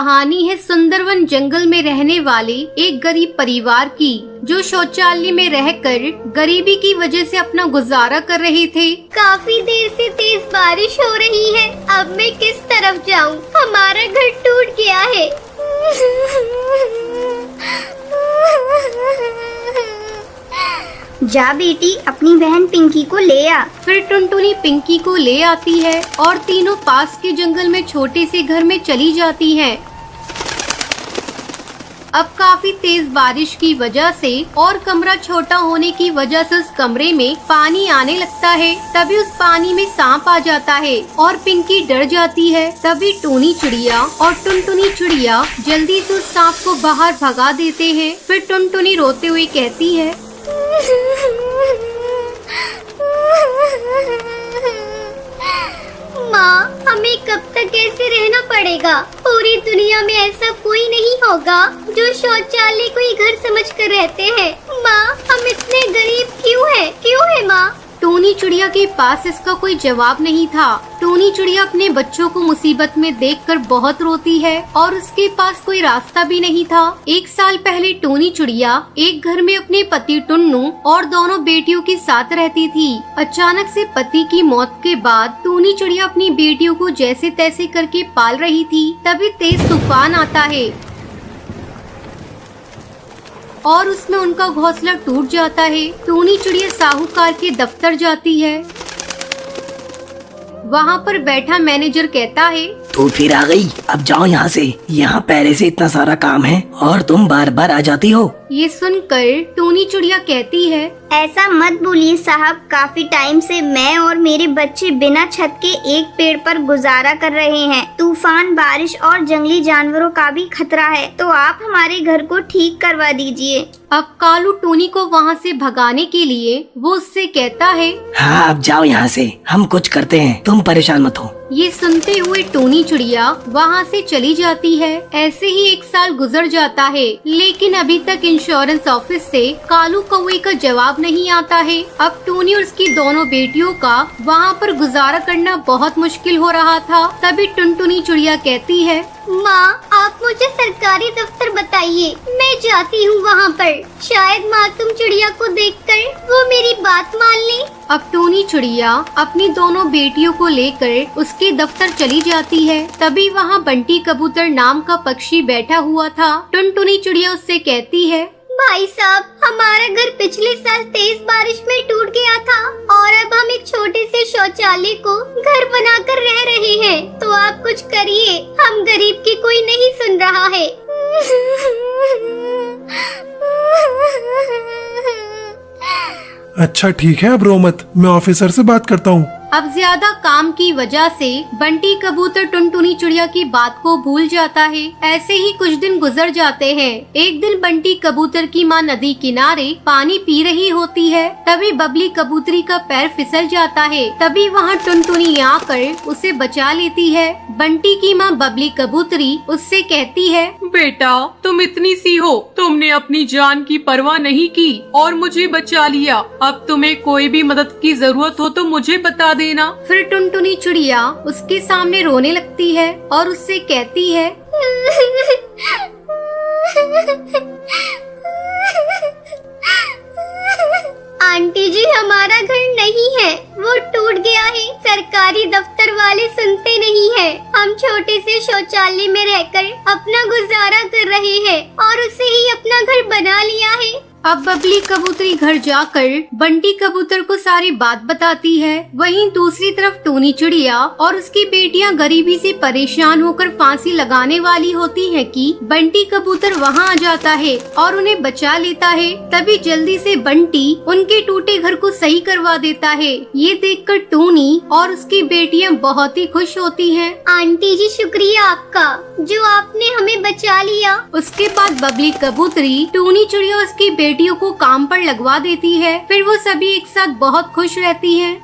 कहानी है सुंदरवन जंगल में रहने वाले एक गरीब परिवार की, जो शौचालय में रहकर गरीबी की वजह से अपना गुजारा कर रहे थे। काफी देर से तेज बारिश हो रही है, अब मैं किस तरफ जाऊं? हमारा घर टूट गया है। जा बेटी, अपनी बहन पिंकी को ले आ। फिर टुनटुनी पिंकी को ले आती है और तीनों पास के जंगल में छोटे से घर में चली जाती हैं। अब काफी तेज बारिश की वजह से और कमरा छोटा होने की वजह से उस कमरे में पानी आने लगता है। तभी उस पानी में सांप आ जाता है और पिंकी डर जाती है। तभी टूनी चिड़िया और टुनटुनी चिड़िया जल्दी से उस सांप को बाहर भगा देते हैं। फिर टुनटुनी रोते हुए कहती है, माँ, हमें कब तक ऐसे रहना पड़ेगा? पूरी दुनिया में ऐसा कोई नहीं होगा जो शौचालय को ही घर समझकर रहते हैं। माँ, हम इतने गरीब क्यों है माँ? टूनी चिड़िया के पास इसका कोई जवाब नहीं था। टूनी चिड़िया अपने बच्चों को मुसीबत में देखकर बहुत रोती है और उसके पास कोई रास्ता भी नहीं था। एक साल पहले टूनी चिड़िया एक घर में अपने पति टुन्नू और दोनों बेटियों के साथ रहती थी। अचानक से पति की मौत के बाद टूनी चिड़िया अपनी बेटियों को जैसे तैसे करके पाल रही थी। तभी तेज तूफान आता है और उसमें उनका घोंसला टूट जाता है। टूनी चिड़िया साहूकार के दफ्तर जाती है। वहाँ पर बैठा मैनेजर कहता है, तो फिर आ गई, अब जाओ यहाँ से। यहाँ पहले से इतना सारा काम है और तुम बार बार आ जाती हो। ये सुनकर टूनी चिड़िया कहती है, ऐसा मत बोलिए साहब, काफी टाइम से मैं और मेरे बच्चे बिना छत के एक पेड़ पर गुजारा कर रहे हैं। तूफान, बारिश और जंगली जानवरों का भी खतरा है, तो आप हमारे घर को ठीक करवा दीजिए। अब कालू टूनी को वहाँ से भगाने के लिए वो उससे कहता है, हाँ अब जाओ यहाँ से, हम कुछ करते हैं, तुम परेशान मत हो। ये सुनते हुए टूनी चिड़िया वहाँ से चली जाती है। ऐसे ही एक साल गुजर जाता है, लेकिन अभी तक इंश्योरेंस ऑफिस से कालू कौवे का जवाब नहीं आता है। अब टूनी और उसकी दोनों बेटियों का वहाँ पर गुजारा करना बहुत मुश्किल हो रहा था। तभी टुनटुनी चिड़िया कहती है, माँ, आप मुझे सरकारी दफ्तर बताइए, मैं जाती हूँ वहाँ पर। शायद मासूम चिड़िया को देखकर वो मेरी बात मान ले। अब टूनी चिड़िया अपनी दोनों बेटियों को लेकर उसके दफ्तर चली जाती है। तभी वहाँ बंटी कबूतर नाम का पक्षी बैठा हुआ था। टुनटुनी चिड़िया उससे कहती है, भाई साहब, हमारा घर पिछले साल तेज बारिश में टूट गया था और अब हम एक छोटे से शौचालय को घर बनाकर रह रहे हैं, तो आप कुछ करिए, हम गरीब की कोई नहीं सुन रहा है। अच्छा ठीक है, अब रो मत, मैं ऑफिसर से बात करता हूँ। अब ज्यादा काम की वजह से बंटी कबूतर टुनटुनी चिड़िया की बात को भूल जाता है। ऐसे ही कुछ दिन गुजर जाते हैं। एक दिन बंटी कबूतर की माँ नदी किनारे पानी पी रही होती है। तभी बबली कबूतरी का पैर फिसल जाता है। तभी वहाँ टुनटुनी आकर उसे बचा लेती है। बंटी की माँ बबली कबूतरी उससे कहती है, बेटा, तुम इतनी सी हो, तुमने अपनी जान की परवाह नहीं की और मुझे बचा लिया। अब तुम्हें कोई भी मदद की जरूरत हो तो मुझे बता देना। फिर टुनटुनी चिड़िया उसके सामने रोने लगती है और उससे कहती है, आंटी जी, हमारा घर नहीं है, वो टूट गया है। सरकारी दफ्तर वाले सुनते नहीं है। हम छोटे से शौचालय में रहकर अपना गुजारा कर रहे हैं और उसे ही अपना घर बना लिया है। अब बबली कबूतरी घर जाकर बंटी कबूतर को सारी बात बताती है। वहीं दूसरी तरफ टूनी चिड़िया और उसकी बेटियां गरीबी से परेशान होकर फांसी लगाने वाली होती हैं कि बंटी कबूतर वहां आ जाता है और उन्हें बचा लेता है। तभी जल्दी से बंटी उनके टूटे घर को सही करवा देता है। ये देखकर टूनी और उसकी बेटियां बहुत ही खुश होती हैं। आंटी जी, शुक्रिया आपका, जो आपने हमें बचा लिया। उसके बाद बबली कबूतरी टूनी चिड़िया और उसकी बेटियों को काम पर लगवा देती है। फिर वो सभी एक साथ बहुत खुश रहती हैं।